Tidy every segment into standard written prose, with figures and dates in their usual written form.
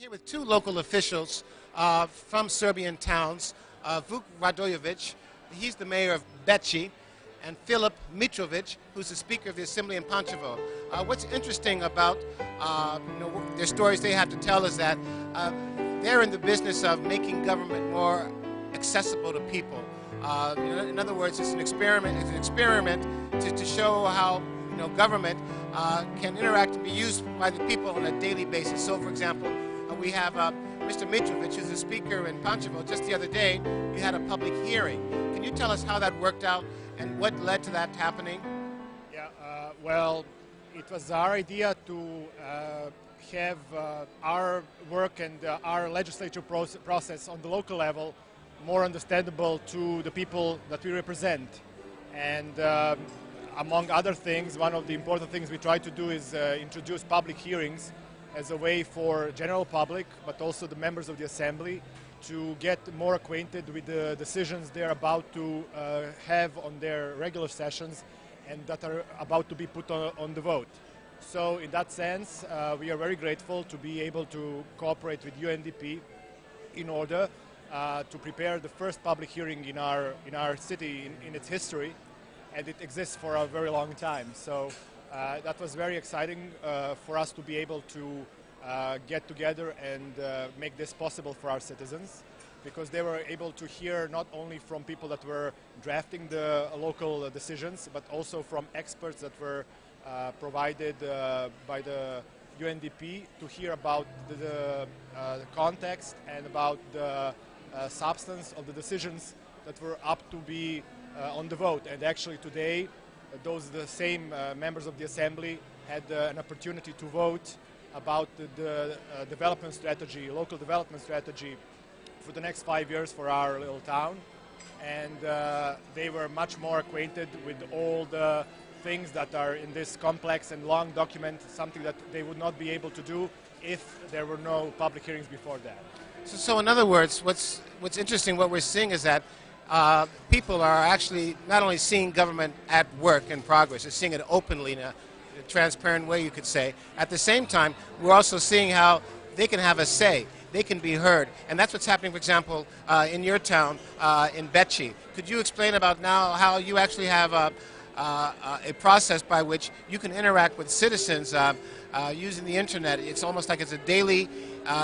here with two local officials from Serbian towns, Vuk Radojevic, he's the mayor of Bečej, and Filip Mitrovic, who's the Speaker of the Assembly in Pančevo. What's interesting about their stories they have to tell is that they're in the business of making government more accessible to people. In other words, it's an experiment. It's an experiment to show how government can interact and be used by the people on a daily basis. So, for example, we have Mr. Mitrovic, who's the speaker in Pančevo. Just the other day, you had a public hearing. Can you tell us how that worked out and what led to that happening? Yeah, well, it was our idea to have our work and our legislature process on the local level more understandable to the people that we represent. And among other things, one of the important things we try to do is introduce public hearings as a way for general public, but also the members of the Assembly, to get more acquainted with the decisions they're about to have on their regular sessions and that are about to be put on the vote. So in that sense, we are very grateful to be able to cooperate with UNDP in order to prepare the first public hearing in our city in its history, and it exists for a very long time. So that was very exciting for us to be able to get together and make this possible for our citizens, because they were able to hear not only from people that were drafting the local decisions, but also from experts that were provided by the UNDP to hear about the context and about the substance of the decisions that were up to be on the vote. And actually today, the same members of the Assembly had an opportunity to vote about the development strategy, local development strategy for the next 5 years for our little town. And they were much more acquainted with all the things that are in this complex and long document, something that they would not be able to do if there were no public hearings before that. So in other words, what's interesting, what we're seeing is that people are actually not only seeing government at work in progress, they're seeing it openly in a transparent way, you could say. At the same time, we're also seeing how they can have a say, they can be heard. And that's what's happening, for example, in your town, in Bečej. Could you explain about now how you actually have a process by which you can interact with citizens using the internet? It's almost like it's a daily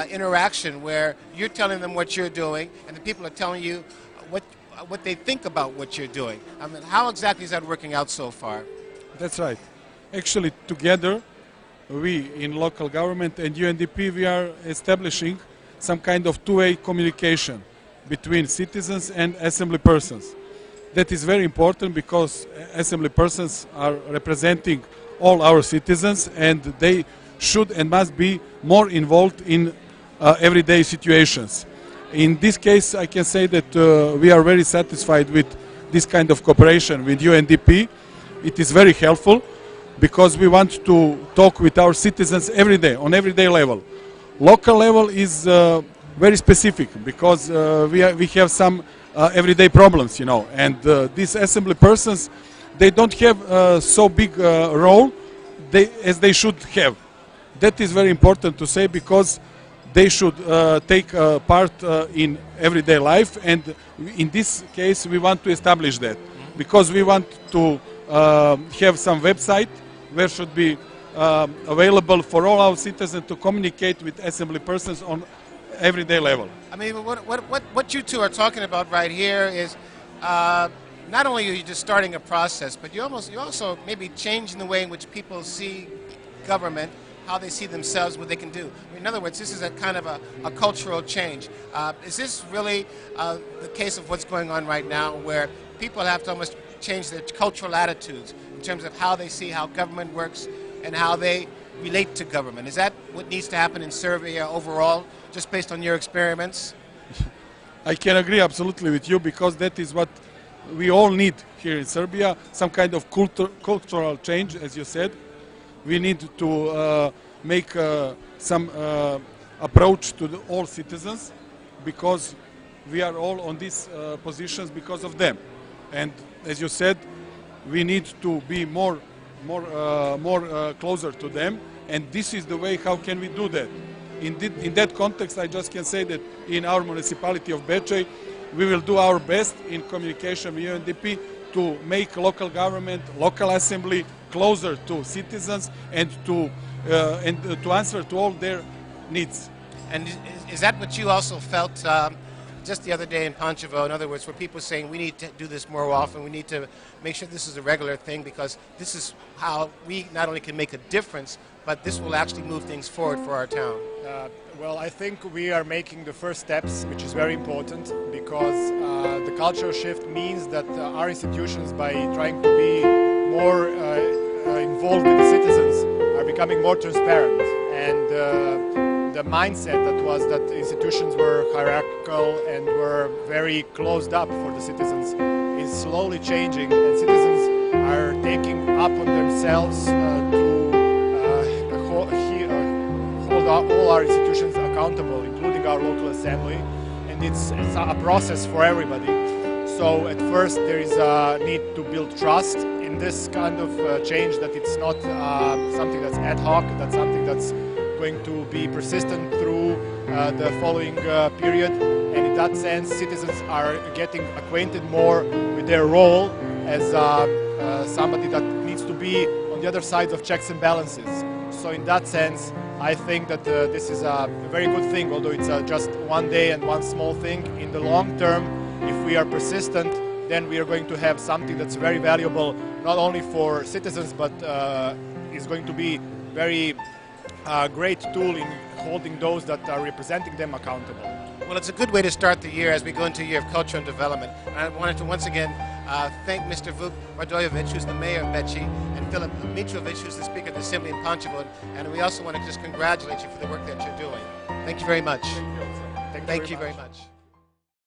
interaction where you're telling them what you're doing and the people are telling you what they think about what you're doing. I mean, how exactly is that working out so far? That's right. Actually, together, we in local government and UNDP, we are establishing some kind of two-way communication between citizens and assembly persons. That is very important because assembly persons are representing all our citizens, and they should and must be more involved in everyday situations. In this case, I can say that we are very satisfied with this kind of cooperation with UNDP. It is very helpful because we want to talk with our citizens every day, on everyday level. Local level is very specific because we have some everyday problems, and these assembly persons, they don't have so big role as they should have. That is very important to say because they should take part in everyday life, and in this case we want to establish that because we want to have some website where should be available for all our citizens to communicate with assembly persons on everyday level. I mean, what you two are talking about right here is not only are you just starting a process, but you also maybe changing the way in which people see government, how they see themselves, what they can do. I mean, in other words, this is a kind of a cultural change. Is this really the case of what's going on right now, where people have to almost change their cultural attitudes in terms of how they see how government works and how they relate to government? Is that what needs to happen in Serbia overall, just based on your experiments? I can agree absolutely with you because that is what we all need here in Serbia, some kind of cultural change, as you said. We need to make some approach to all citizens because we are all on these positions because of them. And as you said, we need to be more closer to them, and this is the way how can we do that. in that context, I just can say that in our municipality of Bečej, we will do our best in communication with UNDP to make local government, local assembly closer to citizens and to answer to all their needs. And is that what you also felt just the other day in Pančevo? In other words, were people saying we need to do this more often, we need to make sure this is a regular thing, because this is how we not only can make a difference, but this will actually move things forward for our town? Well, I think we are making the first steps, which is very important, because the cultural shift means that our institutions, by trying to be more involved with the citizens, are becoming more transparent. And the mindset that was that institutions were hierarchical and were very closed up for the citizens is slowly changing, and citizens are taking up on themselves to hold all our institutions accountable, including our local assembly, and it's a process for everybody. So at first there is a need to build trust in this kind of change, that it's not something that's ad hoc, that's something that's going to be persistent through the following period. And in that sense, citizens are getting acquainted more with their role as somebody that needs to be on the other side of checks and balances. So in that sense, I think that this is a very good thing, although it's just one day and one small thing. In the long term, if we are persistent, then we are going to have something that's very valuable, not only for citizens, but is going to be very great tool in holding those that are representing them accountable. Well, it's a good way to start the year as we go into a year of culture and development. And I wanted to once again thank Mr. Vuk Radojevic, who's the mayor of Bečej, and Filip Mitrovic, who's the speaker of the assembly in Pančevo. And we also want to just congratulate you for the work that you're doing. Thank you very much. Thank you very much.